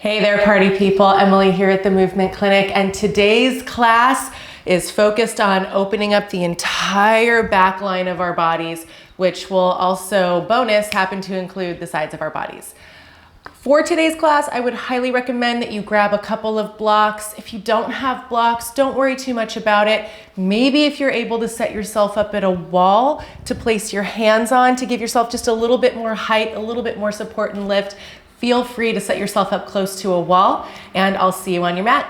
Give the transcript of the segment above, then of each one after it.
Hey there, party people. Emily here at the Movement Clinic, and today's class is focused on opening up the entire back line of our bodies, which will also, bonus, happen to include the sides of our bodies. For today's class, I would highly recommend that you grab a couple of blocks. If you don't have blocks, don't worry too much about it. Maybe if you're able to set yourself up at a wall to place your hands on to give yourself just a little bit more height, a little bit more support and lift, feel free to set yourself up close to a wall, and I'll see you on your mat.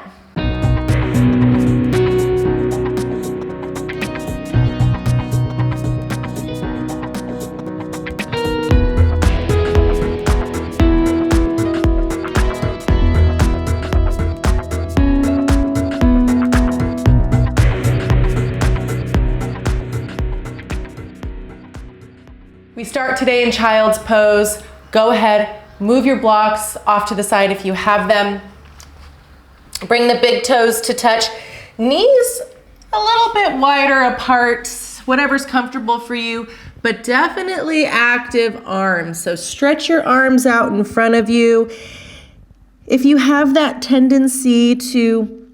We start today in child's pose. Go ahead, move your blocks off to the side if you have them. Bring the big toes to touch. Knees a little bit wider apart, whatever's comfortable for you, but definitely active arms. So stretch your arms out in front of you. If you have that tendency to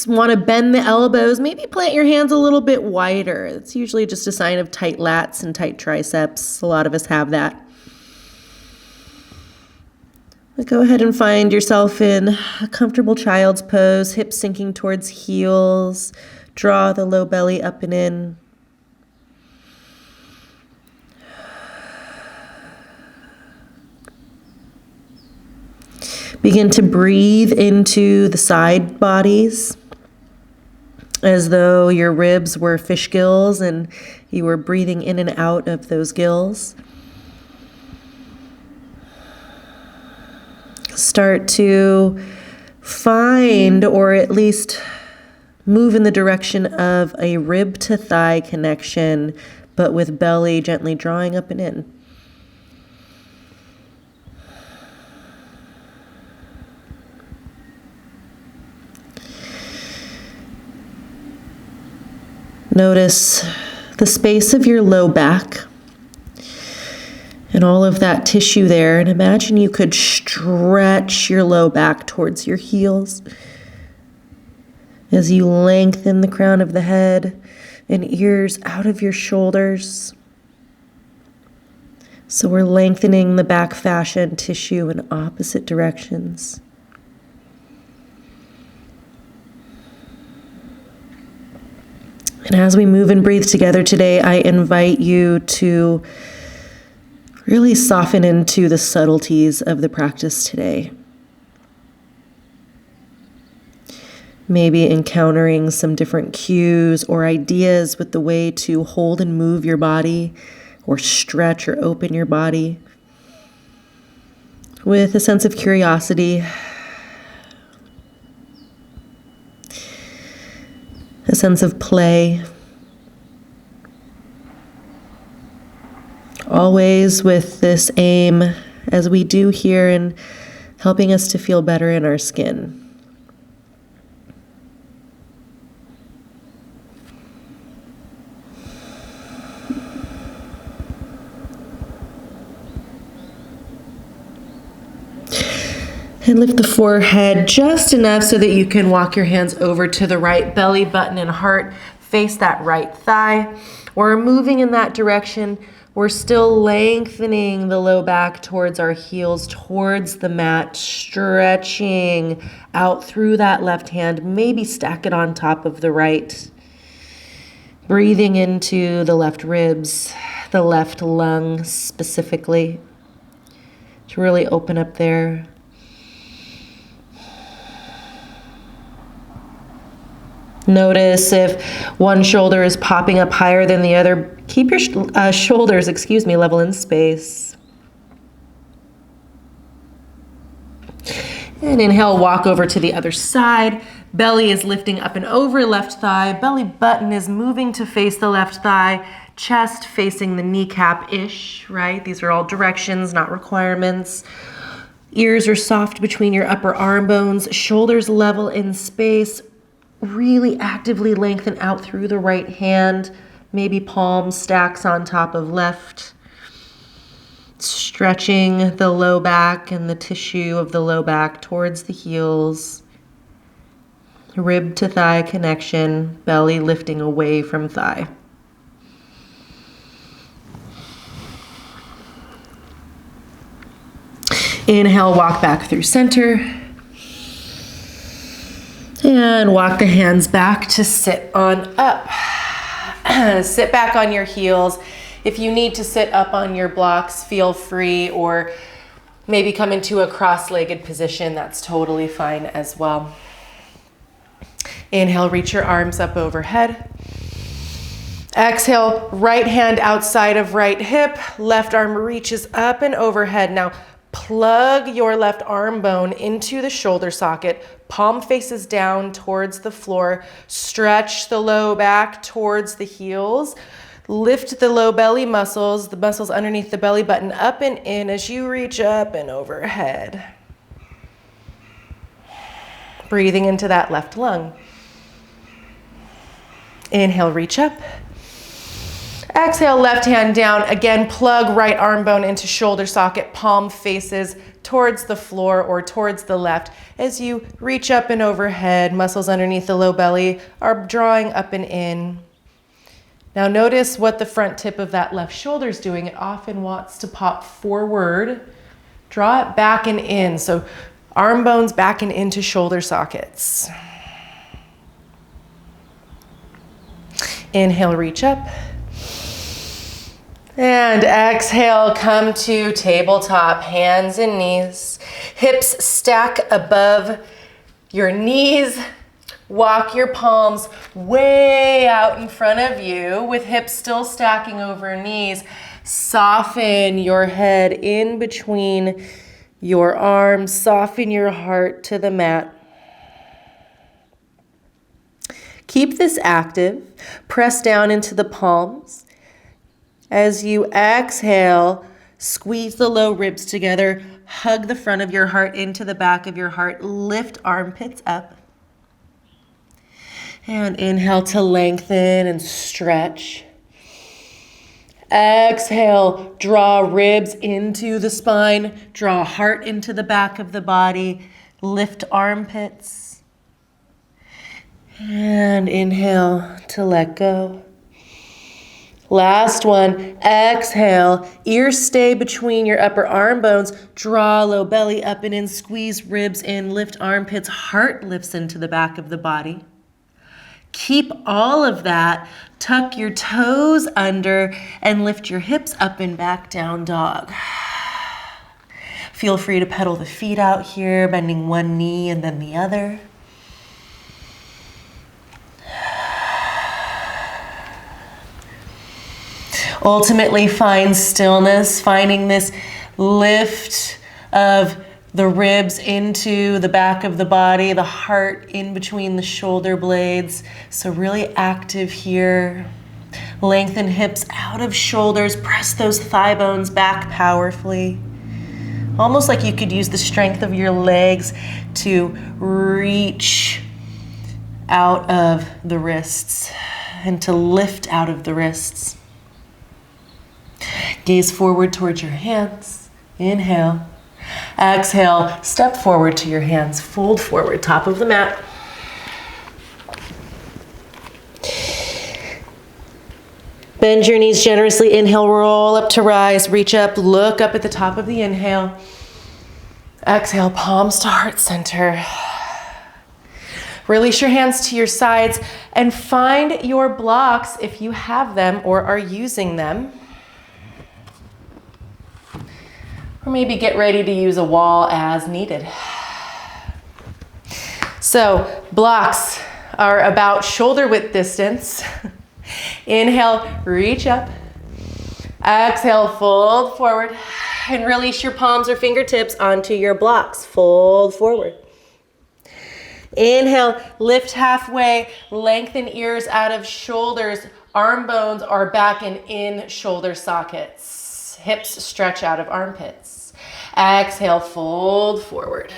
want to bend the elbows, maybe plant your hands a little bit wider. It's usually just a sign of tight lats and tight triceps. A lot of us have that. But go ahead and find yourself in a comfortable child's pose, hips sinking towards heels. Draw the low belly up and in. Begin to breathe into the side bodies as though your ribs were fish gills and you were breathing in and out of those gills. Start to find, or at least move in the direction of a rib to thigh connection, but with belly gently drawing up and in. Notice the space of your low back and all of that tissue there. And imagine you could stretch your low back towards your heels as you lengthen the crown of the head and ears out of your shoulders. So we're lengthening the back fascia and tissue in opposite directions. And as we move and breathe together today, I invite you to really soften into the subtleties of the practice today. Maybe encountering some different cues or ideas with the way to hold and move your body, or stretch or open your body with a sense of curiosity, a sense of play, always with this aim, as we do here, in helping us to feel better in our skin. And lift the forehead just enough so that you can walk your hands over to the right belly button and heart. Face that right thigh. We're moving in that direction. We're still lengthening the low back towards our heels, towards the mat, stretching out through that left hand. Maybe stack it on top of the right. Breathing into the left ribs, the left lung specifically, to really open up there. Notice if one shoulder is popping up higher than the other. Keep your shoulders, level in space. And inhale, walk over to the other side. Belly is lifting up and over left thigh. Belly button is moving to face the left thigh. Chest facing the kneecap-ish, right? These are all directions, not requirements. Ears are soft between your upper arm bones. Shoulders level in space. Really actively lengthen out through the right hand, maybe palm stacks on top of left. Stretching the low back and the tissue of the low back towards the heels. Rib to thigh connection, belly lifting away from thigh. Inhale, walk back through center. And walk the hands back to sit on up. Sit back on your heels. If you need to sit up on your blocks, feel free, or maybe come into a cross-legged position. That's totally fine as well. Inhale, reach your arms up overhead. Exhale, right hand outside of right hip, left arm reaches up and overhead. Now, plug your left arm bone into the shoulder socket, palm faces down towards the floor, stretch the low back towards the heels, lift the low belly muscles, the muscles underneath the belly button up and in as you reach up and overhead. Breathing into that left lung. Inhale, reach up. Exhale, left hand down. Again, plug right arm bone into shoulder socket, palm faces towards the floor or towards the left. As you reach up and overhead, muscles underneath the low belly are drawing up and in. Now notice what the front tip of that left shoulder is doing. It often wants to pop forward. Draw it back and in. So arm bones back and into shoulder sockets. Inhale, reach up. And exhale, come to tabletop, hands and knees. Hips stack above your knees. Walk your palms way out in front of you with hips still stacking over knees. Soften your head in between your arms. Soften your heart to the mat. Keep this active. Press down into the palms. As you exhale, squeeze the low ribs together. Hug the front of your heart into the back of your heart. Lift armpits up. And inhale to lengthen and stretch. Exhale, draw ribs into the spine. Draw heart into the back of the body. Lift armpits. And inhale to let go. Last one, exhale, ears stay between your upper arm bones, draw low belly up and in, squeeze ribs in, lift armpits, heart lifts into the back of the body. Keep all of that, tuck your toes under and lift your hips up and back, down dog. Feel free to pedal the feet out here, bending one knee and then the other. Ultimately, find stillness, finding this lift of the ribs into the back of the body, the heart in between the shoulder blades. So really active here. Lengthen hips out of shoulders, press those thigh bones back powerfully. Almost like you could use the strength of your legs to reach out of the wrists and to lift out of the wrists. Gaze forward towards your hands. Inhale. Exhale, step forward to your hands. Fold forward, top of the mat. Bend your knees generously. Inhale, roll up to rise. Reach up, look up at the top of the inhale. Exhale, palms to heart center. Release your hands to your sides and find your blocks if you have them or are using them. Or maybe get ready to use a wall as needed. So blocks are about shoulder width distance. Inhale, reach up. Exhale, fold forward. And release your palms or fingertips onto your blocks. Fold forward. Inhale, lift halfway. Lengthen ears out of shoulders. Arm bones are back and in shoulder sockets. Hips stretch out of armpits. Exhale, fold forward.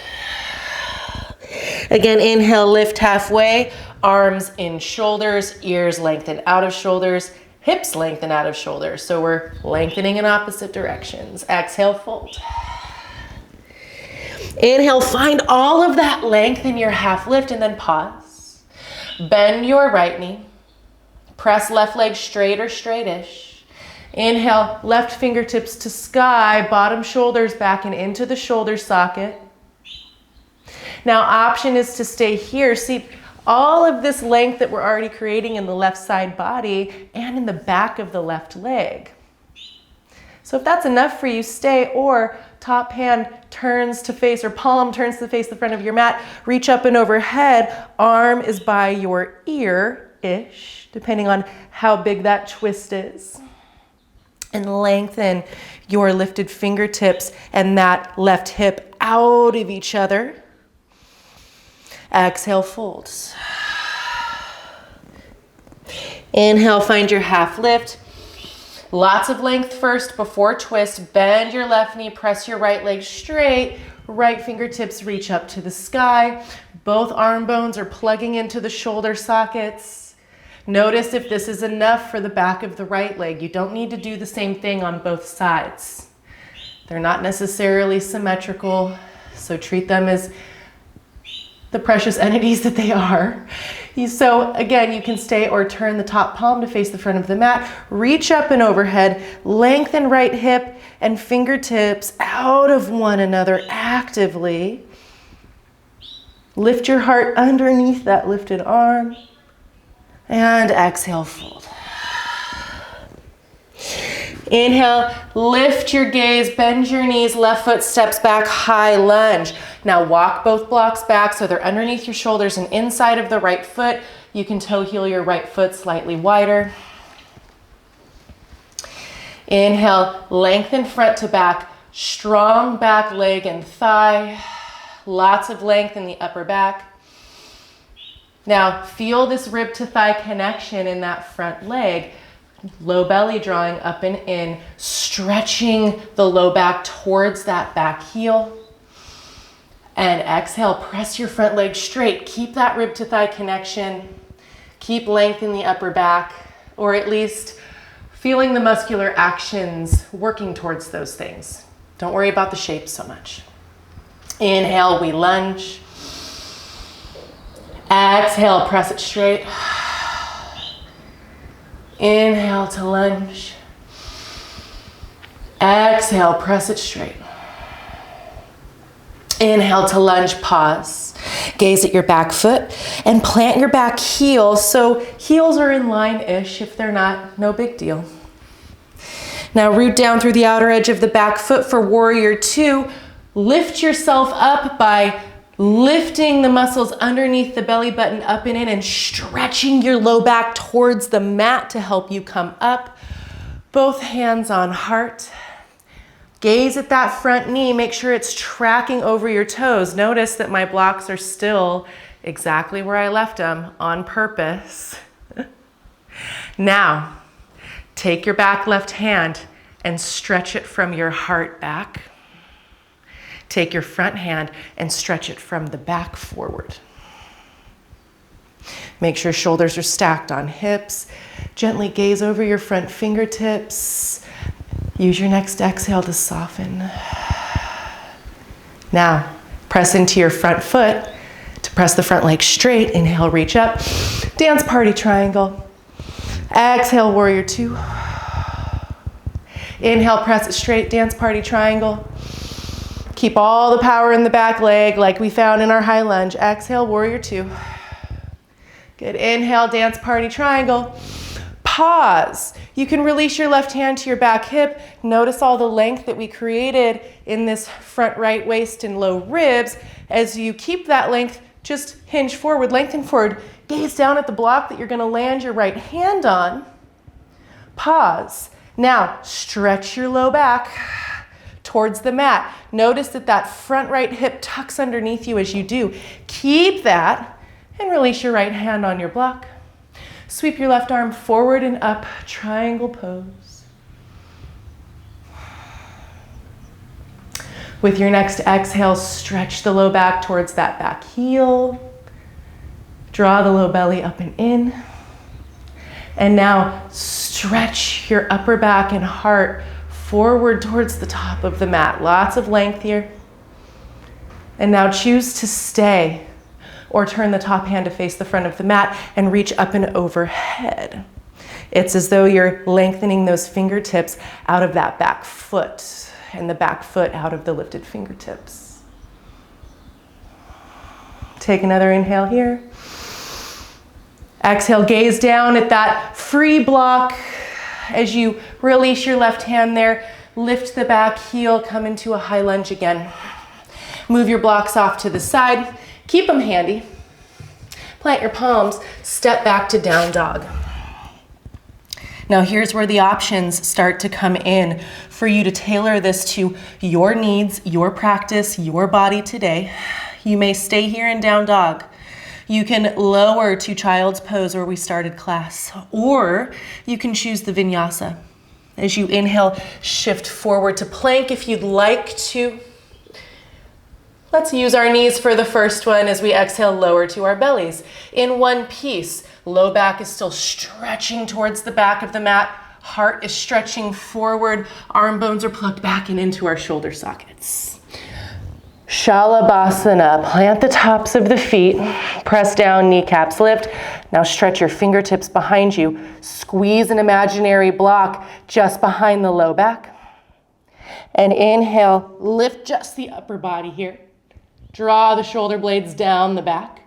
Again, inhale, lift halfway. Arms in shoulders, ears lengthen out of shoulders, Hips lengthen out of shoulders, so we're lengthening in opposite directions. Exhale, fold. Inhale, find all of that length in your half lift and then pause. Bend your right knee. Press left leg straight or straightish. Inhale, left fingertips to sky, bottom shoulders back and into the shoulder socket. Now, option is to stay here. See, all of this length that we're already creating in the left side body and in the back of the left leg. So if that's enough for you, stay, or top hand turns to face, or palm turns to face the front of your mat, reach up and overhead, arm is by your ear-ish, depending on how big that twist is. And lengthen your lifted fingertips and that left hip out of each other. Exhale, fold. Inhale, find your half lift. Lots of length first before twist. Bend your left knee, press your right leg straight. Right fingertips reach up to the sky. Both arm bones are plugging into the shoulder sockets. Notice if this is enough for the back of the right leg. You don't need to do the same thing on both sides. They're not necessarily symmetrical, so treat them as the precious entities that they are. So again, you can stay or turn the top palm to face the front of the mat. Reach up and overhead, lengthen right hip and fingertips out of one another actively. Lift your heart underneath that lifted arm. And exhale, fold. Inhale, lift your gaze, bend your knees, left foot steps back, high lunge. Now walk both blocks back so they're underneath your shoulders and inside of the right foot. You can toe heel your right foot slightly wider. Inhale, lengthen front to back, strong back leg and thigh. Lots of length in the upper back. Now feel this rib to thigh connection in that front leg. Low belly drawing up and in, stretching the low back towards that back heel. And exhale, press your front leg straight. Keep that rib to thigh connection. Keep length in the upper back, or at least feeling the muscular actions working towards those things. Don't worry about the shape so much. Inhale, we lunge. Exhale, press it straight. Inhale to lunge. Exhale, press it straight. Inhale to lunge, pause. Gaze at your back foot and plant your back heel. So heels are in line-ish. If they're not, no big deal. Now root down through the outer edge of the back foot for warrior two. Lift yourself up by lifting the muscles underneath the belly button up and in and stretching your low back towards the mat to help you come up. Both hands on heart. Gaze at that front knee. Make sure it's tracking over your toes. Notice that my blocks are still exactly where I left them on purpose. Now, take your back left hand and stretch it from your heart back. Take your front hand and stretch it from the back forward. Make sure shoulders are stacked on hips. Gently gaze over your front fingertips. Use your next exhale to soften. Now, press into your front foot to press the front leg straight. Inhale, reach up. Dance party triangle. Exhale, warrior two. Inhale, press it straight, dance party triangle. Keep all the power in the back leg like we found in our high lunge. Exhale, warrior two. Good, inhale, dance party triangle. Pause. You can release your left hand to your back hip. Notice all the length that we created in this front right waist and low ribs. As you keep that length, just hinge forward, lengthen forward. Gaze down at the block that you're gonna land your right hand on. Pause. Now, stretch your low back towards the mat. Notice that that front right hip tucks underneath you as you do. Keep that and release your right hand on your block. Sweep your left arm forward and up, triangle pose. With your next exhale, stretch the low back towards that back heel. Draw the low belly up and in. And now Stretch your upper back and heart forward towards the top of the mat. Lots of length here. And now choose to stay or turn the top hand to face the front of the mat and reach up and overhead. It's as though you're lengthening those fingertips out of that back foot and the back foot out of the lifted fingertips. Take another inhale here. Exhale, gaze down at that free block. As you release your left hand there, lift the back heel, come into a high lunge again. Move your blocks off to the side. Keep them handy. Plant your palms, step back to down dog. Now here's where the options start to come in for you to tailor this to your needs, your practice, your body today. You may stay here in down dog. You can lower to child's pose where we started class, or you can choose the vinyasa. As you inhale, shift forward to plank if you'd like to. Let's use our knees for the first one as we exhale, lower to our bellies. In one piece, low back is still stretching towards the back of the mat. Heart is stretching forward. Arm bones are plugged back and into our shoulder sockets. Shalabhasana. Plant the tops of the feet. Press down, kneecaps lift. Now stretch your fingertips behind you. Squeeze an imaginary block just behind the low back. And inhale, lift just the upper body here. Draw the shoulder blades down the back.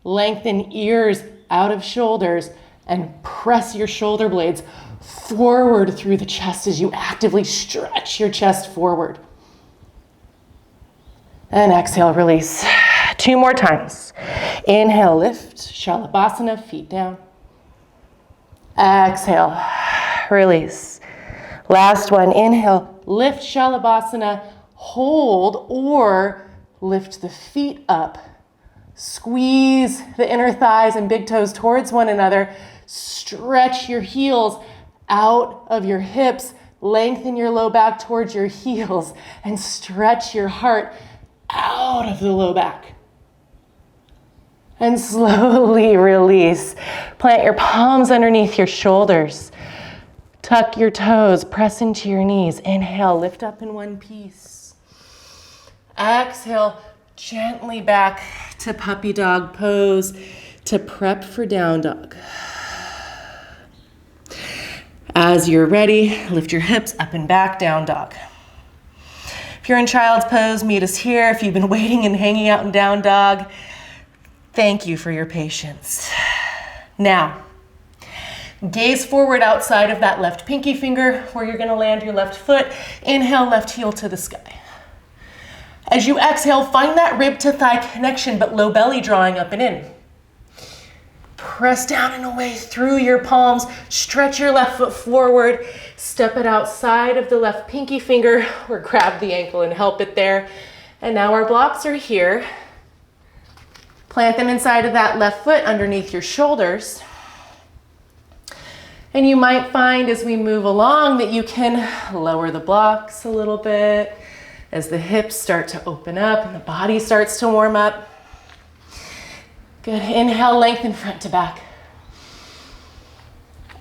Lengthen ears out of shoulders and press your shoulder blades forward through the chest as you actively stretch your chest forward. And exhale, release. 2 more times. Inhale, lift, Shalabhasana, feet down. Exhale, release. Last one, inhale, lift Shalabhasana, hold or lift the feet up. Squeeze the inner thighs and big toes towards one another. Stretch your heels out of your hips. Lengthen your low back towards your heels and stretch your heart out of the low back. And slowly release. Plant your palms underneath your shoulders. Tuck your toes, press into your knees. Inhale, lift up in one piece. Exhale, gently back to puppy dog pose to prep for down dog. As you're ready, lift your hips up and back, down dog. If you're in child's pose, meet us here. If you've been waiting and hanging out in down dog, thank you for your patience. Now, gaze forward outside of that left pinky finger where you're gonna land your left foot. Inhale, left heel to the sky. As you exhale, find that rib to thigh connection, but low belly drawing up and in. Press down and away through your palms. Stretch your left foot forward. Step it outside of the left pinky finger or grab the ankle and help it there. And now our blocks are here. Plant them inside of that left foot underneath your shoulders. And you might find as we move along that you can lower the blocks a little bit as the hips start to open up and the body starts to warm up. Good, inhale, lengthen front to back.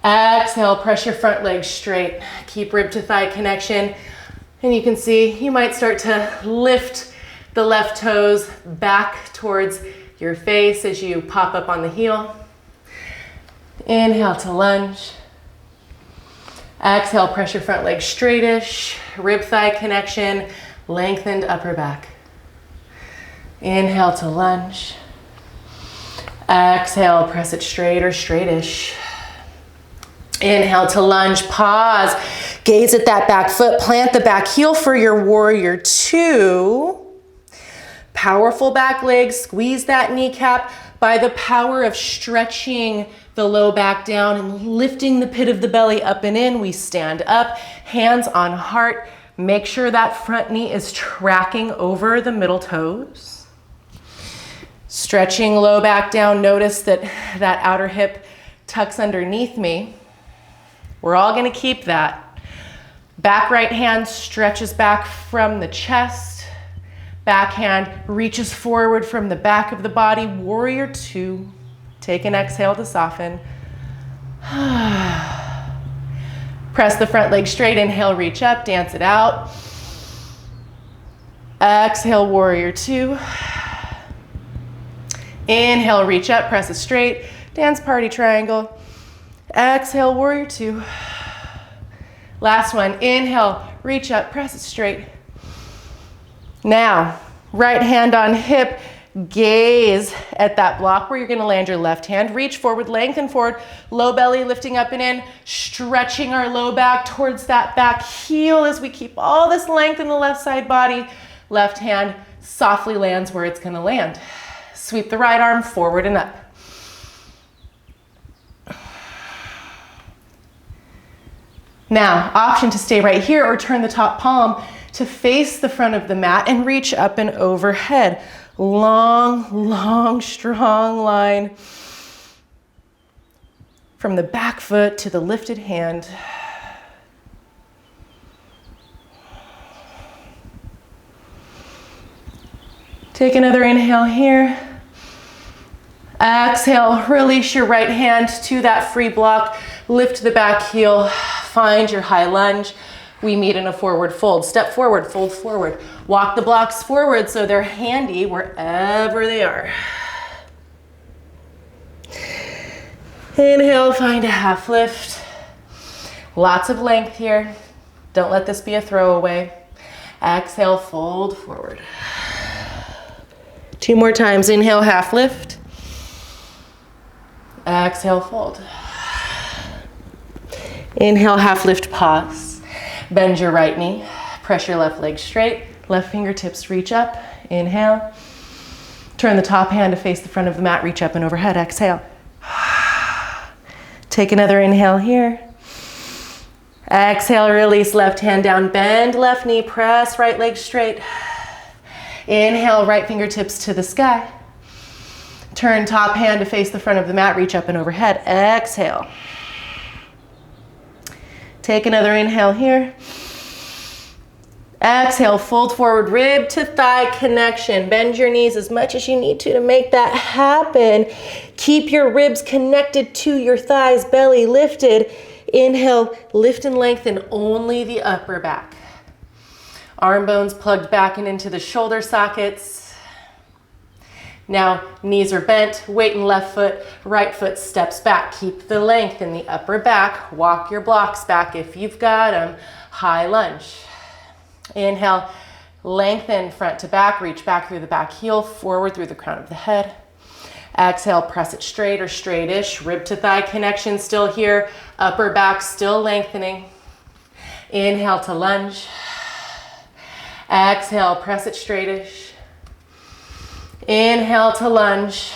Exhale, press your front leg straight. Keep rib to thigh connection. And you can see you might start to lift the left toes back towards your face as you pop up on the heel. Inhale to lunge. Exhale, press your front leg straightish, rib thigh connection, lengthened upper back. Inhale to lunge. Exhale, press it straight or straightish. Inhale to lunge, pause, gaze at that back foot, plant the back heel for your warrior 2. Powerful back leg, squeeze that kneecap by the power of stretching the low back down and lifting the pit of the belly up and in. We stand up, hands on heart. Make sure that front knee is tracking over the middle toes. Stretching low back down, notice that that outer hip tucks underneath me. We're all gonna keep that. Back right hand stretches back from the chest. Back hand reaches forward from the back of the body. Warrior 2. Take an exhale to soften. Press the front leg straight. Inhale, reach up, dance it out. Exhale, warrior two. Inhale, reach up, press it straight. Dance party triangle. Exhale, warrior two. Last one. Inhale, reach up, press it straight. Now, right hand on hip, gaze at that block where you're gonna land your left hand. Reach forward, lengthen forward, low belly lifting up and in, stretching our low back towards that back heel as we keep all this length in the left side body. Left hand softly lands where it's gonna land. Sweep the right arm forward and up. Now, option to stay right here or turn the top palm to face the front of the mat and reach up and overhead. Long, long, strong line from the back foot to the lifted hand. Take another inhale here. Exhale, release your right hand to that free block. Lift the back heel, find your high lunge. We meet in a forward fold. Step forward, fold forward. Walk the blocks forward so they're handy wherever they are. Inhale, find a half lift. Lots of length here. Don't let this be a throwaway. Exhale, fold forward. 2 more times. Inhale, half lift. Exhale, fold. Inhale, half lift, pause. Bend your right knee. Press your left leg straight. Left fingertips reach up. Inhale. Turn the top hand to face the front of the mat. Reach up and overhead. Exhale. Take another inhale here. Exhale, release left hand down. Bend left knee. Press right leg straight. Inhale, right fingertips to the sky. Turn top hand to face the front of the mat, reach up and overhead. Exhale. Take another inhale here. Exhale, fold forward, rib to thigh connection. Bend your knees as much as you need to make that happen. Keep your ribs connected to your thighs, belly lifted. Inhale, lift and lengthen only the upper back. Arm bones plugged back and into the shoulder sockets. Now, knees are bent, weight in left foot, right foot steps back. Keep the length in the upper back. Walk your blocks back if you've got them. High lunge. Inhale, lengthen front to back, reach back through the back heel, forward through the crown of the head. Exhale, press it straight or straightish. Rib to thigh connection still here. Upper back still lengthening. Inhale to lunge. Exhale, press it straightish. Inhale to lunge.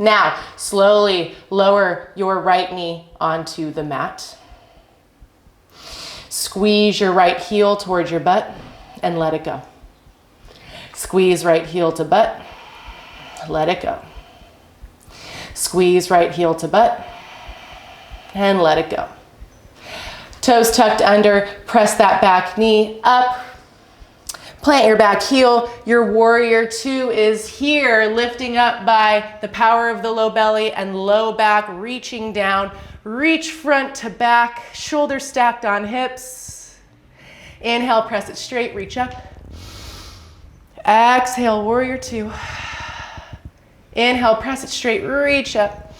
Now, slowly lower your right knee onto the mat. Squeeze your right heel towards your butt and let it go. Squeeze right heel to butt, let it go. Squeeze right heel to butt and let it go. Toes tucked under, press that back knee up. Plant your back heel. Your warrior two is here, lifting up by the power of the low belly and low back, reaching down. Reach front to back, shoulders stacked on hips. Inhale, press it straight, reach up. Exhale, warrior two. Inhale, press it straight, reach up.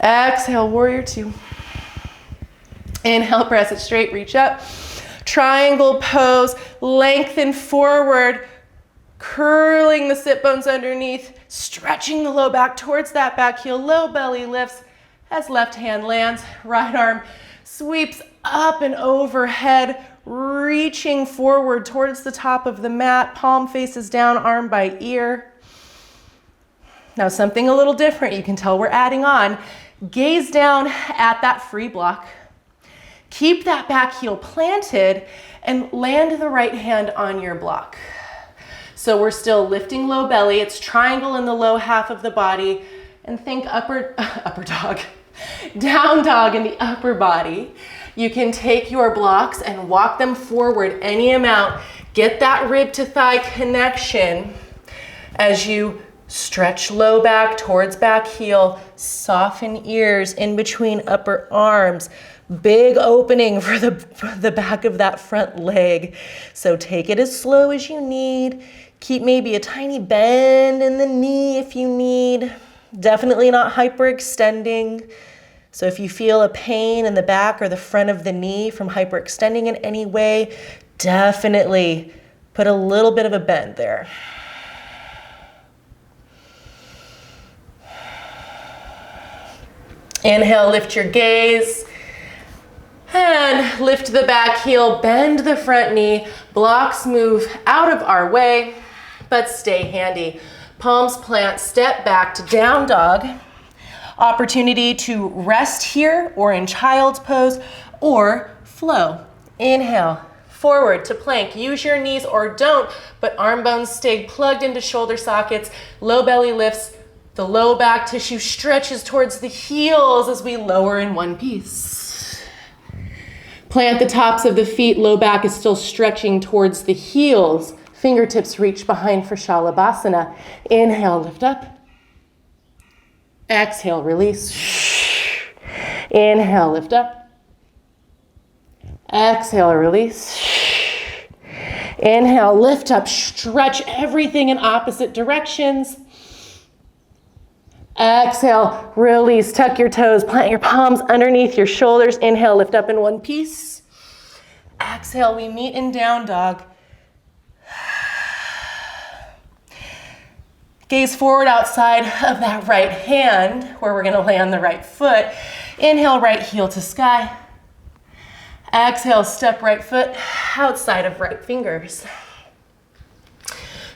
Exhale, warrior two. Inhale, press it straight, reach up. Triangle pose, lengthen forward, curling the sit bones underneath, stretching the low back towards that back heel. Low belly lifts as left hand lands, right arm sweeps up and overhead, reaching forward towards the top of the mat, palm faces down, arm by ear. Now something a little different, you can tell we're adding on. Gaze down at that free block. Keep that back heel planted and land the right hand on your block. So we're still lifting low belly. It's triangle in the low half of the body. And think upper dog, down dog in the upper body. You can take your blocks and walk them forward any amount. Get that rib to thigh connection as you stretch low back towards back heel. Soften ears in between upper arms. Big opening for the back of that front leg. So take it as slow as you need. Keep maybe a tiny bend in the knee if you need. Definitely not hyperextending. So if you feel a pain in the back or the front of the knee from hyperextending in any way, definitely put a little bit of a bend there. Inhale, lift your gaze. And lift the back heel, bend the front knee. Blocks move out of our way, but stay handy. Palms plant, step back to down dog. Opportunity to rest here or in child's pose or flow. Inhale, forward to plank. Use your knees or don't, but arm bones stay plugged into shoulder sockets. Low belly lifts. The low back tissue stretches towards the heels as we lower in one piece. Plant the tops of the feet. Low back is still stretching towards the heels. Fingertips reach behind for Shalabhasana. Inhale, lift up. Exhale, release. Inhale, lift up. Exhale, release. Inhale, lift up. Stretch everything in opposite directions. Exhale, release. Tuck your toes. Plant your palms underneath your shoulders. Inhale, lift up in one piece. Exhale, we meet in down dog. Gaze forward outside of that right hand where we're going to land the right foot. Inhale, right heel to sky. Exhale, step right foot outside of right fingers.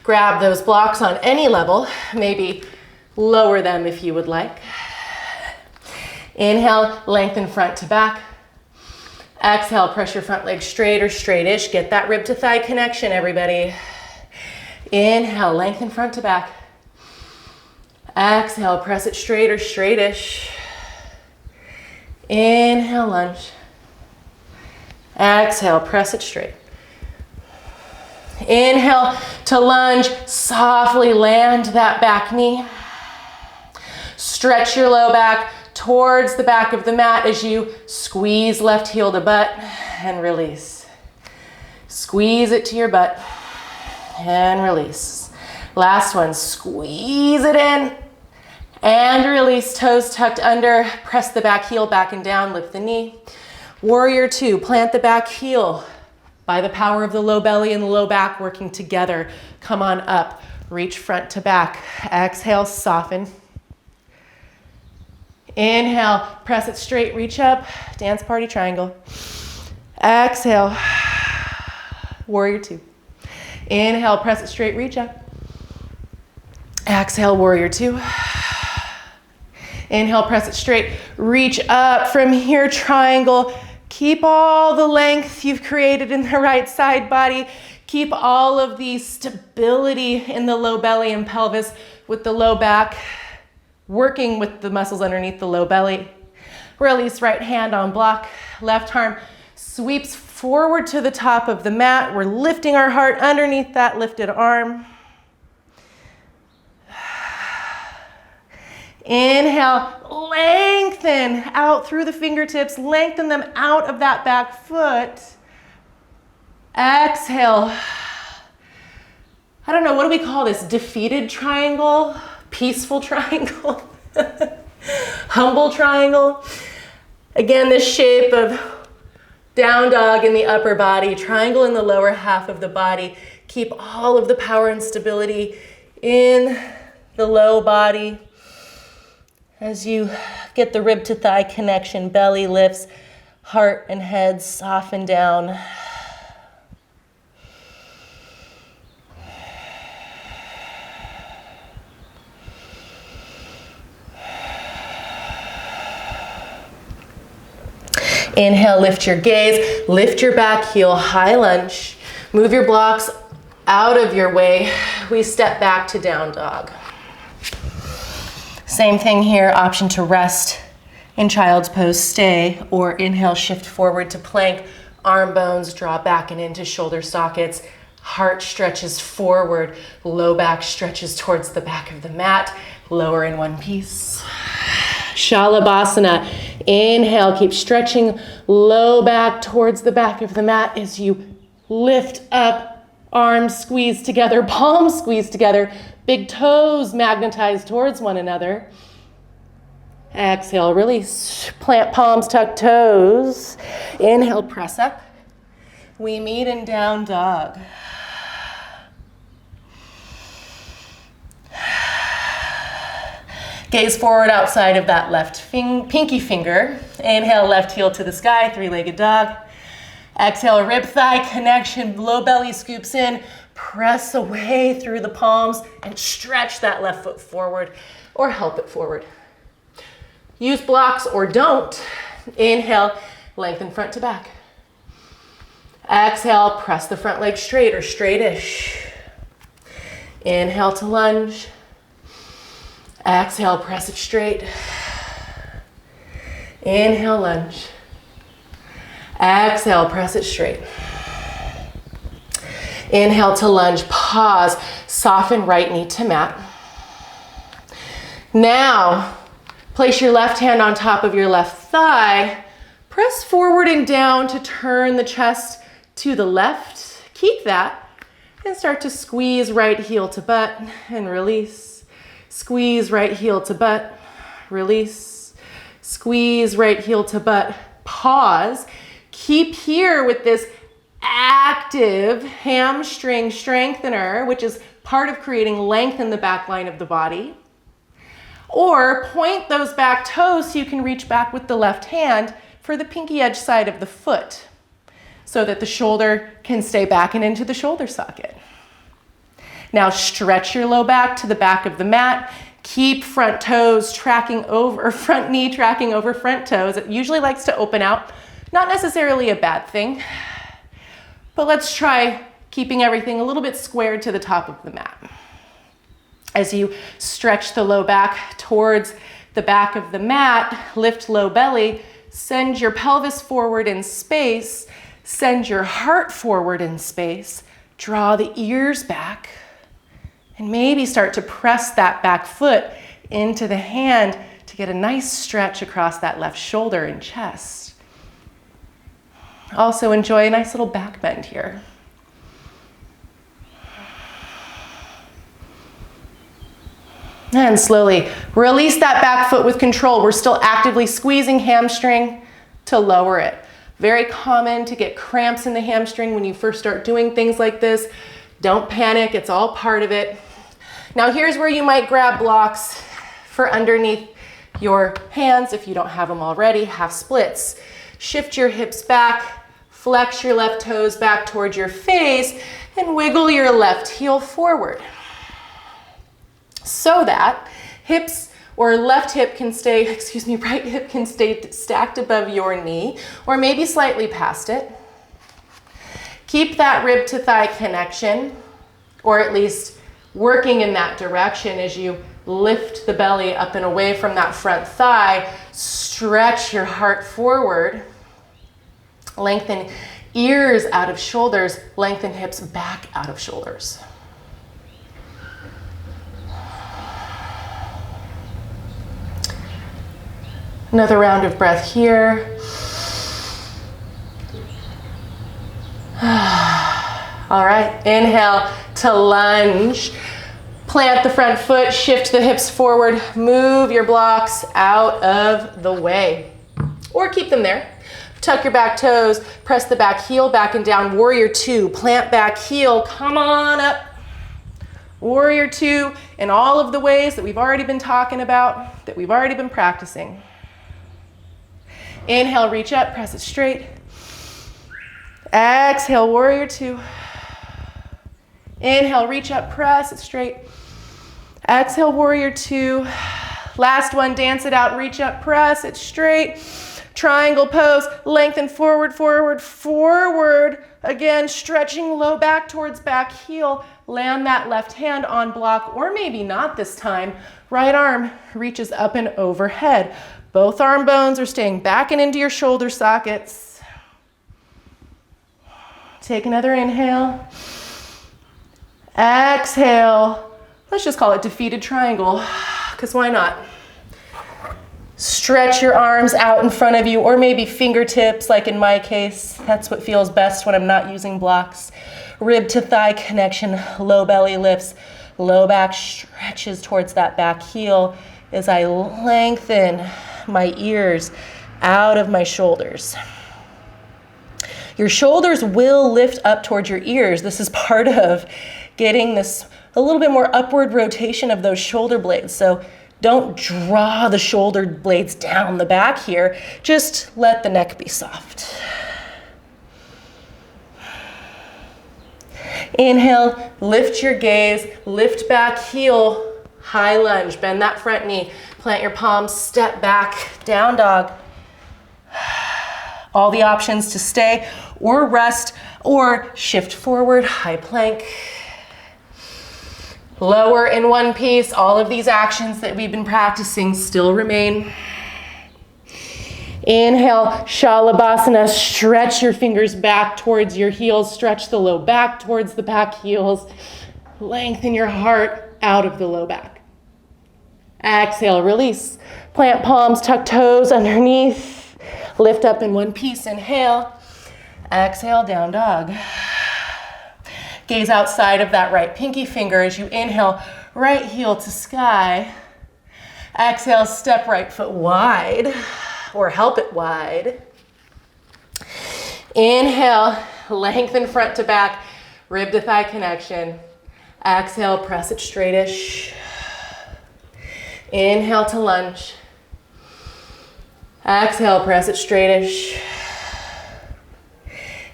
Grab those blocks on any level, maybe lower them if you would like. Inhale, lengthen front to back. Exhale, press your front leg straight or straightish. Get that rib to thigh connection, everybody. Inhale, lengthen front to back. Exhale, press it straight or straightish. Inhale, lunge. Exhale, press it straight. Inhale to lunge, softly land that back knee. Stretch your low back towards the back of the mat as you squeeze left heel to butt and release. Squeeze it to your butt and release. Last one, squeeze it in. And release, toes tucked under, press the back heel back and down, lift the knee. Warrior two, plant the back heel by the power of the low belly and the low back working together. Come on up, reach front to back. Exhale, soften. Inhale, press it straight, reach up, dance party triangle. Exhale, warrior two. Inhale, press it straight, reach up. Exhale, warrior two. Inhale, press it straight, reach up from here, triangle. Keep all the length you've created in the right side body. Keep all of the stability in the low belly and pelvis with the low back, working with the muscles underneath the low belly. Release right hand on block, left arm sweeps forward to the top of the mat. We're lifting our heart underneath that lifted arm. Inhale, lengthen out through the fingertips, lengthen them out of that back foot. Exhale. I don't know, what do we call this? Defeated triangle? Peaceful triangle? Humble triangle? Again, this shape of down dog in the upper body, triangle in the lower half of the body. Keep all of the power and stability in the low body. As you get the rib to thigh connection, belly lifts, heart and head soften down. Inhale, lift your gaze, lift your back heel, high lunge. Move your blocks out of your way. We step back to down dog. Same thing here, option to rest in child's pose, stay, or inhale, shift forward to plank. Arm bones draw back and into shoulder sockets. Heart stretches forward, low back stretches towards the back of the mat. Lower in one piece. Shalabhasana. Inhale, keep stretching low back towards the back of the mat as you lift up, arms squeeze together, palms squeeze together, big toes magnetize towards one another. Exhale, release, plant palms, tuck toes. Inhale, press up. We meet in down dog. Gaze forward outside of that left pinky finger. Inhale, left heel to the sky, three-legged dog. Exhale, rib thigh connection, low belly scoops in. Press away through the palms and stretch that left foot forward or help it forward. Use blocks or don't. Inhale, lengthen front to back. Exhale, press the front leg straight or straightish. Inhale to lunge. Exhale, press it straight. Inhale, lunge. Exhale, press it straight. Inhale to lunge, pause, soften right knee to mat. Now, place your left hand on top of your left thigh. Press forward and down to turn the chest to the left. Keep that and start to squeeze right heel to butt and release. Squeeze right heel to butt, release. Squeeze right heel to butt, pause. Keep here with this active hamstring strengthener, which is part of creating length in the back line of the body. Or point those back toes so you can reach back with the left hand for the pinky edge side of the foot so that the shoulder can stay back and into the shoulder socket. Now stretch your low back to the back of the mat. Keep front toes tracking over, front knee tracking over front toes. It usually likes to open out. Not necessarily a bad thing, but let's try keeping everything a little bit squared to the top of the mat. As you stretch the low back towards the back of the mat, lift low belly, send your pelvis forward in space, send your heart forward in space, draw the ears back, and maybe start to press that back foot into the hand to get a nice stretch across that left shoulder and chest. Also enjoy a nice little back bend here. And slowly release that back foot with control. We're still actively squeezing hamstring to lower it. Very common to get cramps in the hamstring when you first start doing things like this. Don't panic, it's all part of it. Now here's where you might grab blocks for underneath your hands if you don't have them already, half splits. Shift your hips back, flex your left toes back towards your face, and wiggle your left heel forward. So that hips or left hip can stay, right hip can stay stacked above your knee or maybe slightly past it. Keep that rib to thigh connection, or at least working in that direction as you lift the belly up and away from that front thigh. Stretch your heart forward. Lengthen ears out of shoulders. Lengthen hips back out of shoulders. Another round of breath here. All right, inhale to lunge. Plant the front foot, shift the hips forward, move your blocks out of the way. Or keep them there. Tuck your back toes, press the back heel back and down. Warrior two, plant back heel, come on up. Warrior two in all of the ways that we've already been talking about, that we've already been practicing. Inhale, reach up, press it straight. Exhale, warrior two. Inhale, reach up, press it straight. Exhale, warrior two. Last one, dance it out, reach up, press it straight. Triangle pose, lengthen forward, forward, forward. Again, stretching low back towards back heel. Land that left hand on block, or maybe not this time. Right arm reaches up and overhead. Both arm bones are staying back and into your shoulder sockets. Take another inhale. Exhale. Let's just call it defeated triangle, because why not? Stretch your arms out in front of you, or maybe fingertips, like in my case. That's what feels best when I'm not using blocks. Rib to thigh connection, low belly lifts, low back stretches towards that back heel as I lengthen my ears out of my shoulders. Your shoulders will lift up towards your ears. This is part of getting this a little bit more upward rotation of those shoulder blades. So don't draw the shoulder blades down the back here. Just let the neck be soft. Inhale, lift your gaze, lift back heel, high lunge, bend that front knee, plant your palms, step back, down dog. All the options to stay or rest or shift forward, high plank. Lower in one piece. All of these actions that we've been practicing still remain. Inhale, Shalabhasana, stretch your fingers back towards your heels, stretch the low back towards the back heels, lengthen your heart out of the low back. Exhale, release. Plant palms, tuck toes underneath, lift up in one piece, inhale. Exhale, down dog. Gaze outside of that right pinky finger as you inhale, right heel to sky. Exhale, step right foot wide, or help it wide. Inhale, lengthen front to back, rib to thigh connection. Exhale, press it straightish. Inhale to lunge. Exhale, press it straightish.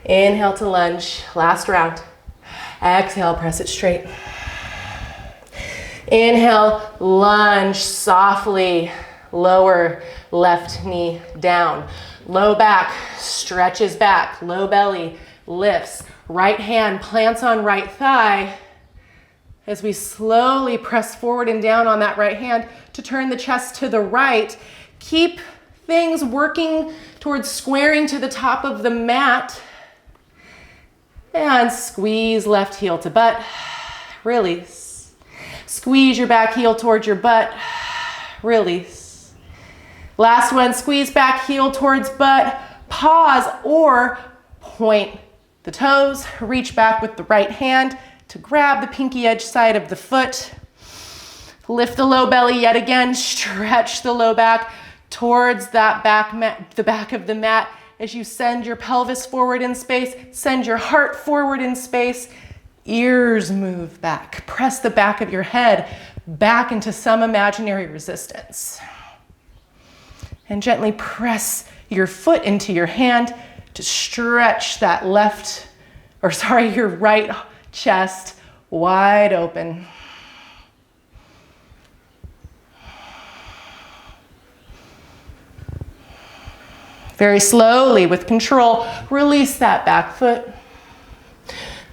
Inhale to lunge, last round. Exhale, press it straight. Inhale, lunge softly, lower left knee down. Low back stretches back, low belly lifts. Right hand plants on right thigh as we slowly press forward and down on that right hand to turn the chest to the right. Keep things working towards squaring to the top of the mat. And squeeze left heel to butt, release. Squeeze your back heel towards your butt, release. Last one, squeeze back heel towards butt, pause or point the toes, reach back with the right hand to grab the pinky edge side of the foot. Lift the low belly yet again, stretch the low back towards that the back of the mat. As you send your pelvis forward in space, send your heart forward in space, ears move back. Press the back of your head back into some imaginary resistance. And gently press your foot into your hand to stretch that your right chest wide open. Very slowly, with control, release that back foot.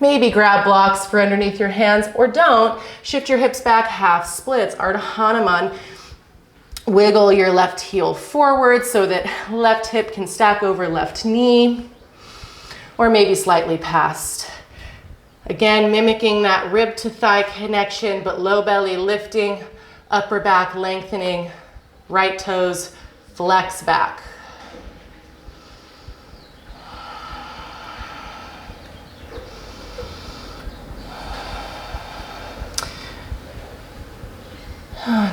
Maybe grab blocks for underneath your hands, or don't. Shift your hips back, half splits, Ardha Hanuman. Wiggle your left heel forward so that left hip can stack over left knee, or maybe slightly past. Again, mimicking that rib to thigh connection, but low belly lifting, upper back lengthening, right toes flex back.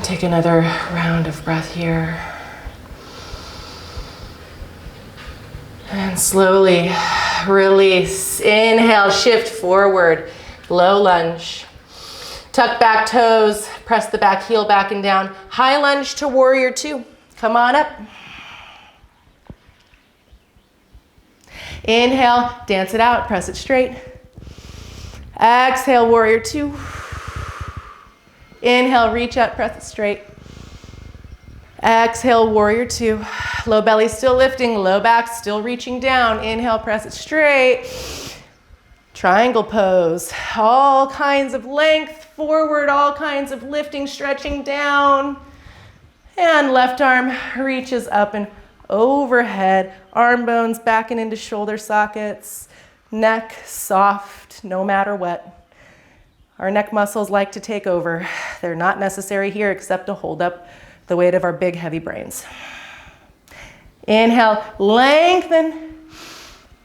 Take another round of breath here. And slowly release. Inhale, shift forward, low lunge. Tuck back toes, press the back heel back and down. High lunge to warrior two. Come on up. Inhale, dance it out, press it straight. Exhale, warrior two. Inhale, reach up, press it straight. Exhale, warrior two. Low belly still lifting, low back still reaching down. Inhale, press it straight. Triangle pose. All kinds of length forward, all kinds of lifting, stretching down. And left arm reaches up and overhead. Arm bones back and into shoulder sockets. Neck soft, no matter what. Our neck muscles like to take over. They're not necessary here except to hold up the weight of our big, heavy brains. Inhale, lengthen.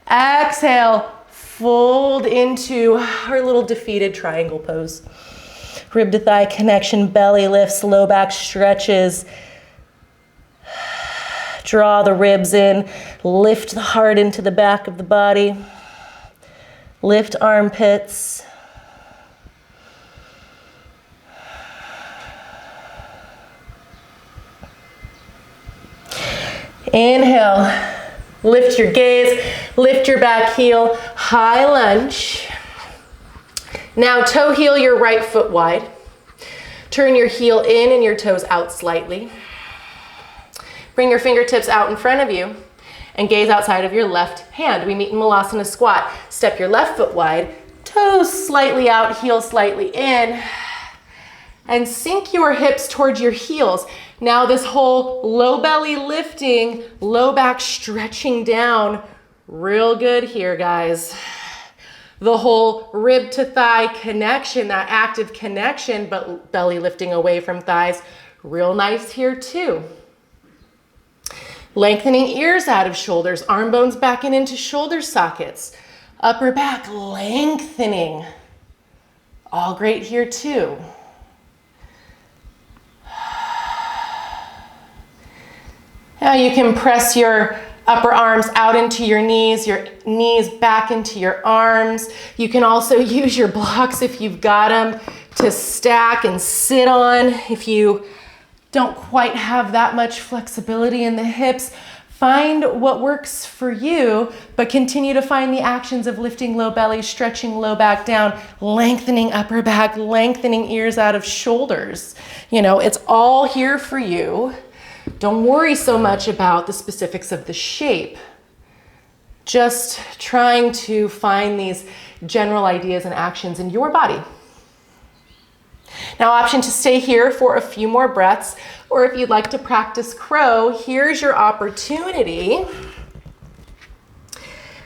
Exhale, fold into our little defeated triangle pose. Rib to thigh connection, belly lifts, low back stretches. Draw the ribs in, lift the heart into the back of the body. Lift armpits. Inhale, lift your gaze, lift your back heel, high lunge. Now toe heel your right foot wide. Turn your heel in and your toes out slightly. Bring your fingertips out in front of you and gaze outside of your left hand. We meet in Malasana squat. Step your left foot wide, toes slightly out, heel slightly in, and sink your hips towards your heels. Now this whole low belly lifting, low back stretching down. Real good here, guys. The whole rib to thigh connection, that active connection, but belly lifting away from thighs. Real nice here too. Lengthening ears out of shoulders, arm bones back and into shoulder sockets. Upper back lengthening. All great here too. Now you can press your upper arms out into your knees back into your arms. You can also use your blocks if you've got them to stack and sit on. If you don't quite have that much flexibility in the hips, find what works for you, but continue to find the actions of lifting low belly, stretching low back down, lengthening upper back, lengthening ears out of shoulders. You know, it's all here for you. Don't worry so much about the specifics of the shape. Just trying to find these general ideas and actions in your body. Now, option to stay here for a few more breaths, or if you'd like to practice crow, here's your opportunity.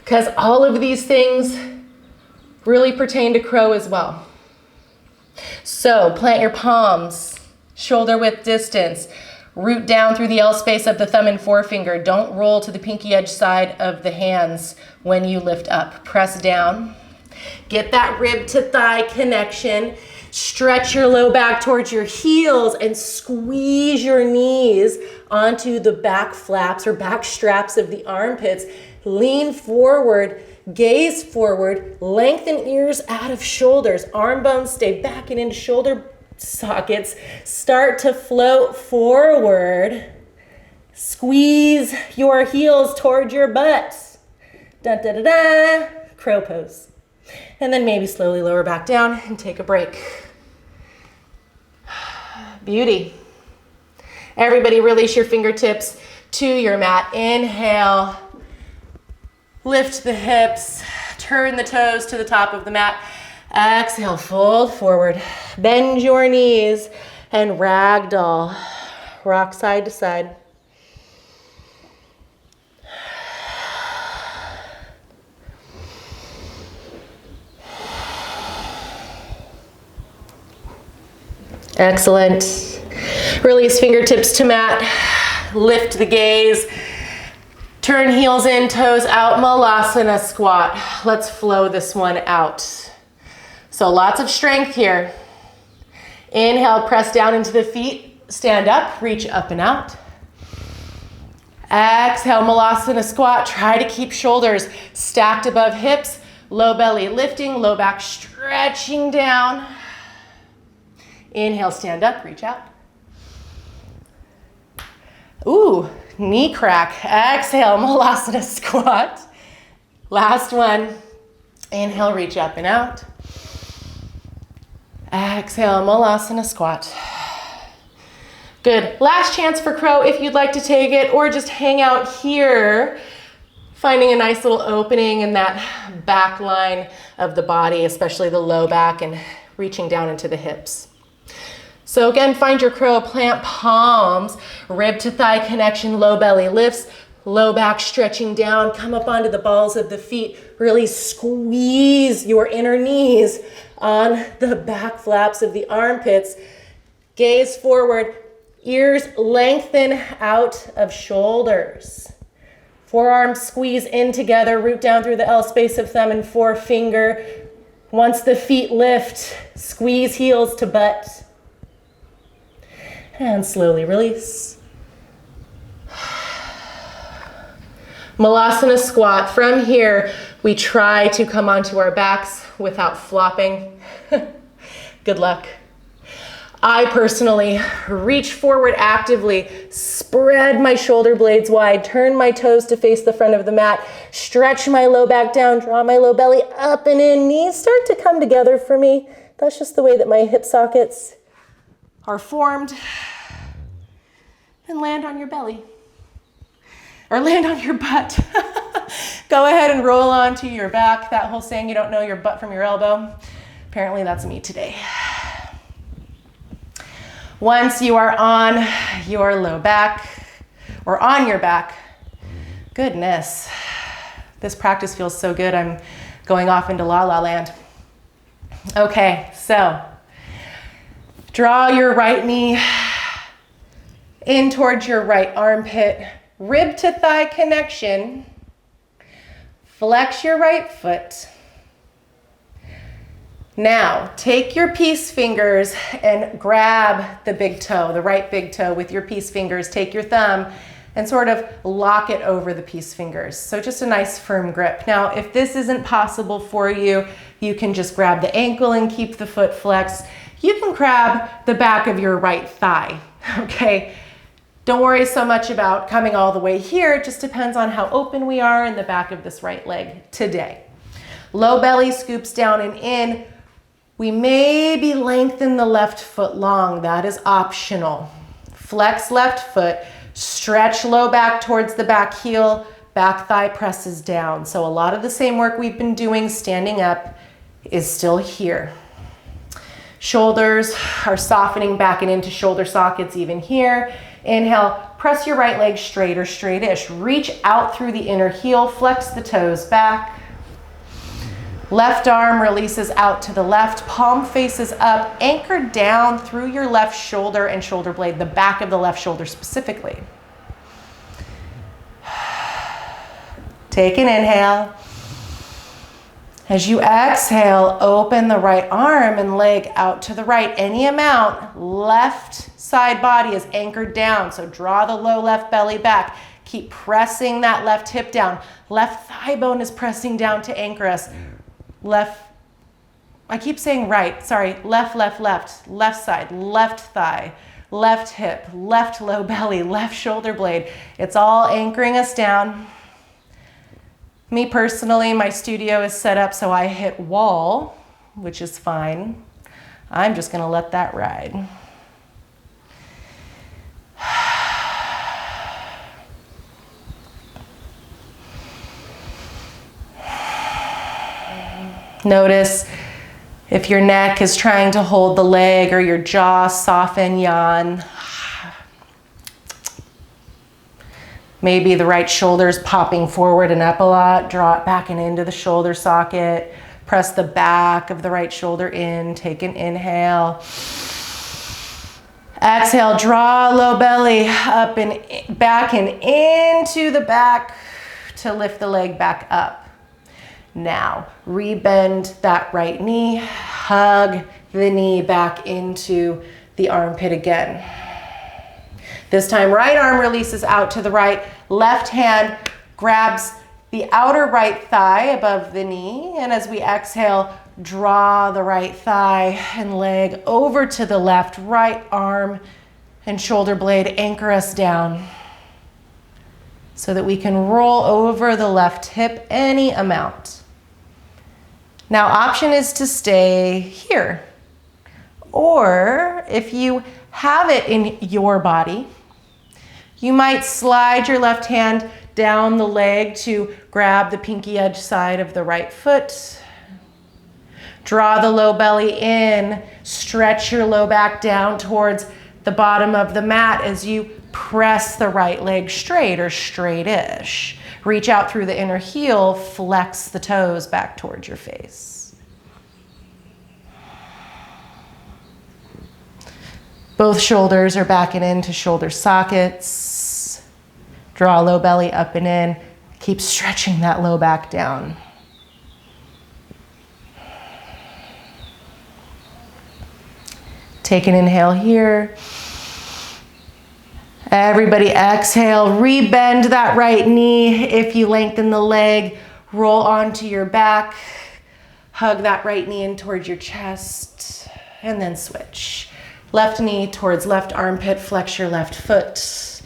Because all of these things really pertain to crow as well. So plant your palms, shoulder width distance. Root down through the L space of the thumb and forefinger. Don't roll to the pinky edge side of the hands when you lift up. Press down. Get that rib to thigh connection. Stretch your low back towards your heels and squeeze your knees onto the back flaps or back straps of the armpits. Lean forward, gaze forward, lengthen ears out of shoulders. Arm bones stay back and into shoulder sockets. Start to float forward. Squeeze your heels toward your butts. Da da da da. Crow pose. And then maybe slowly lower back down and take a break. Beauty. Everybody release your fingertips to your mat. Inhale. Lift the hips. Turn the toes to the top of the mat. Exhale, fold forward. Bend your knees and ragdoll. Rock side to side. Excellent. Release fingertips to mat. Lift the gaze. Turn heels in, toes out, Malasana squat. Let's flow this one out. So lots of strength here. Inhale, press down into the feet. Stand up, reach up and out. Exhale, Malasana squat. Try to keep shoulders stacked above hips. Low belly lifting, low back stretching down. Inhale, stand up, reach out. Ooh, knee crack. Exhale, Malasana squat. Last one. Inhale, reach up and out. Exhale, Malasana squat. Good. Last chance for crow if you'd like to take it, or just hang out here, finding a nice little opening in that back line of the body, especially the low back, and reaching down into the hips. So again, find your crow, plant palms, rib to thigh connection, low belly lifts, low back stretching down, come up onto the balls of the feet, really squeeze your inner knees on the back flaps of the armpits. Gaze forward, Ears lengthen out of shoulders. Forearms squeeze in together, root down through the L space of thumb and forefinger. Once the feet lift, squeeze heels to butt. And slowly release. Malasana squat. From here, we try to come onto our backs without flopping. Good luck. I personally reach forward actively, spread my shoulder blades wide, turn my toes to face the front of the mat, stretch my low back down, draw my low belly up and in. Knees start to come together for me. That's just the way that my hip sockets are formed. And land on your belly. Or land on your butt. Go ahead and roll onto your back. That whole saying, you don't know your butt from your elbow. Apparently that's me today. Once you are on your low back, or on your back, goodness, this practice feels so good. I'm going off into la la land. Okay, so draw your right knee in towards your right armpit, rib to thigh connection. Flex your right foot. Now, take your peace fingers and grab the big toe, the right big toe with your peace fingers. Take your thumb and sort of lock it over the peace fingers. So just a nice firm grip. Now, if this isn't possible for you, you can just grab the ankle and keep the foot flexed. You can grab the back of your right thigh, okay? Don't worry so much about coming all the way here. It just depends on how open we are in the back of this right leg today. Low belly scoops down and in. We maybe lengthen the left foot long. That is optional. Flex left foot, stretch low back towards the back heel, back thigh presses down. So a lot of the same work we've been doing standing up is still here. Shoulders are softening back and into shoulder sockets even here. Inhale, press your right leg straight or straight-ish. Reach out through the inner heel, flex the toes back. Left arm releases out to the left, palm faces up, anchor down through your left shoulder and shoulder blade, the back of the left shoulder specifically. Take an inhale. As you exhale, open the right arm and leg out to the right, any amount. Left side body is anchored down, so draw the low left belly back. Keep pressing that left hip down. Left thigh bone is pressing down to anchor us. Left, I keep saying right, sorry, left, left, left, left side, left thigh, left hip, left low belly, left shoulder blade. It's all anchoring us down. Me personally, my studio is set up so I hit wall, which is fine. I'm just gonna let that ride. Notice if your neck is trying to hold the leg or your jaw, soften, yawn. Maybe the right shoulder is popping forward and up a lot. Draw it back and into the shoulder socket. Press the back of the right shoulder in. Take an inhale. Exhale, draw low belly up and back and into the back to lift the leg back up. Now, rebend that right knee, hug the knee back into the armpit again. This time, right arm releases out to the right, left hand grabs the outer right thigh above the knee, and as we exhale, draw the right thigh and leg over to the left, right arm and shoulder blade anchor us down so that we can roll over the left hip any amount. Now, option is to stay here, or if you have it in your body, you might slide your left hand down the leg to grab the pinky edge side of the right foot. Draw the low belly in, stretch your low back down towards the bottom of the mat as you press the right leg straight or straight-ish. Reach out through the inner heel, flex the toes back towards your face. Both shoulders are backing into shoulder sockets. Draw low belly up and in. Keep stretching that low back down. Take an inhale here. Everybody exhale, rebend that right knee. If you lengthen the leg, roll onto your back. Hug that right knee in towards your chest, and then switch. Left knee towards left armpit, flex your left foot.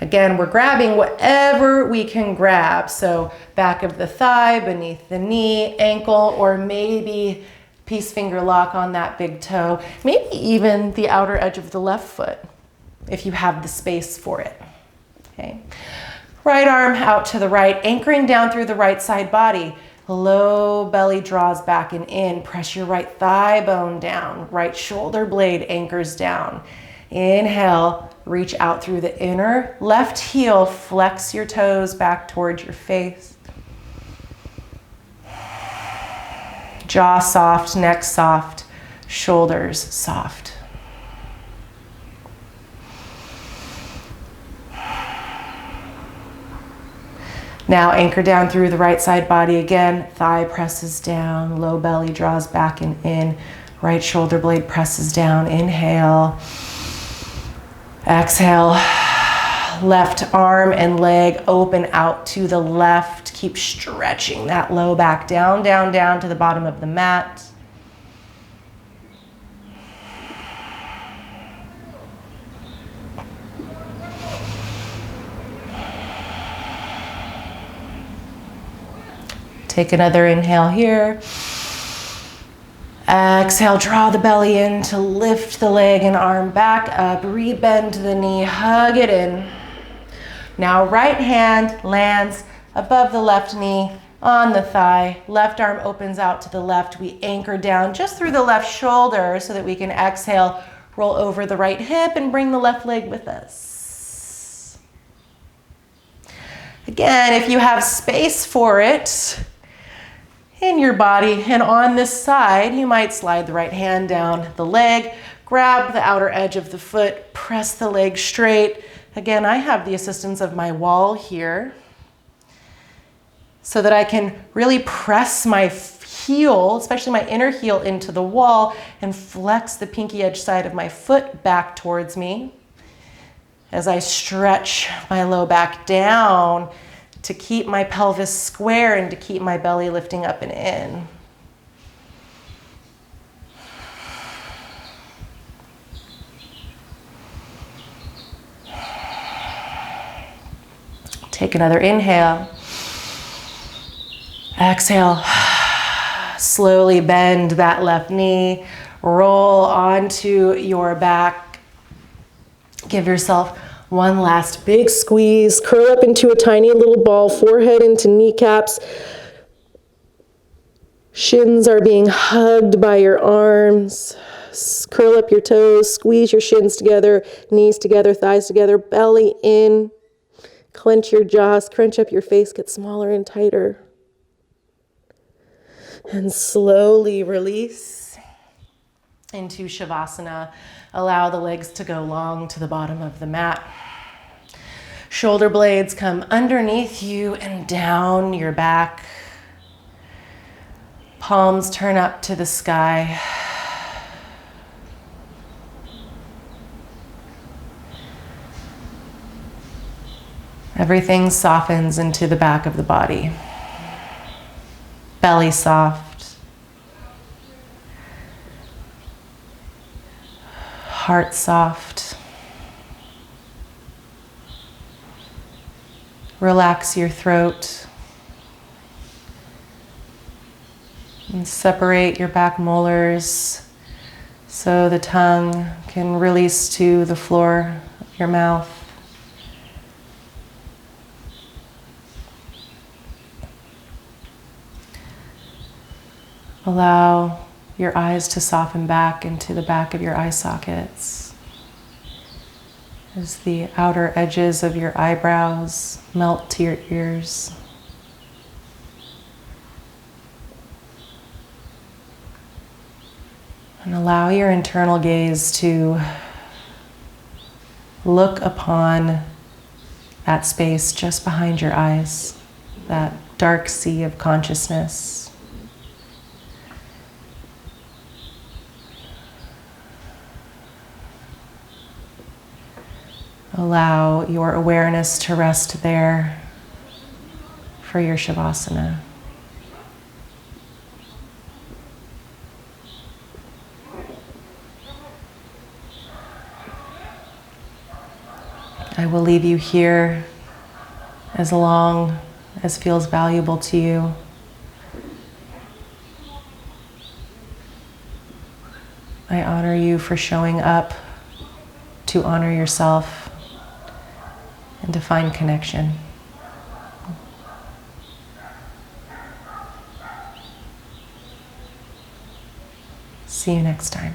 Again, we're grabbing whatever we can grab. So back of the thigh, beneath the knee, ankle, or maybe peace finger lock on that big toe. Maybe even the outer edge of the left foot, if you have the space for it. Okay. Right arm out to the right, anchoring down through the right side body. Low belly draws back and in. Press your right thigh bone down. Right shoulder blade anchors down. Inhale, reach out through the inner left heel. Flex your toes back towards your face. Jaw soft, neck soft, shoulders soft. Now anchor down through the right side body again. Thigh presses down, low belly draws back and in. Right shoulder blade presses down. Inhale. Exhale. Left arm and leg open out to the left. Keep stretching that low back down, down, down to the bottom of the mat. Take another inhale here. Exhale, draw the belly in to lift the leg and arm back up. Rebend the knee, hug it in. Now right hand lands above the left knee on the thigh. Left arm opens out to the left. We anchor down just through the left shoulder so that we can exhale, roll over the right hip and bring the left leg with us. Again, if you have space for it, in your body and on this side, you might slide the right hand down the leg, grab the outer edge of the foot, press the leg straight. Again, I have the assistance of my wall here so that I can really press my heel, especially my inner heel, into the wall and flex the pinky edge side of my foot back towards me as I stretch my low back down to keep my pelvis square and to keep my belly lifting up and in. Take another inhale. Exhale. Slowly bend that left knee. Roll onto your back. Give yourself one last big squeeze. Curl up into a tiny little ball, forehead into kneecaps. Shins are being hugged by your arms. Curl up your toes, squeeze your shins together, knees together, thighs together, belly in. Clench your jaws, crunch up your face, get smaller and tighter. And slowly release into Shavasana. Allow the legs to go long to the bottom of the mat. Shoulder blades come underneath you and down your back. Palms turn up to the sky. Everything softens into the back of the body. Belly soft. Heart soft. Relax your throat. And separate your back molars so the tongue can release to the floor of your mouth. Allow your eyes to soften back into the back of your eye sockets as the outer edges of your eyebrows melt to your ears. And allow your internal gaze to look upon that space just behind your eyes, that dark sea of consciousness. Allow your awareness to rest there for your Shavasana. I will leave you here as long as feels valuable to you. I honor you for showing up to honor yourself and to find connection. See you next time.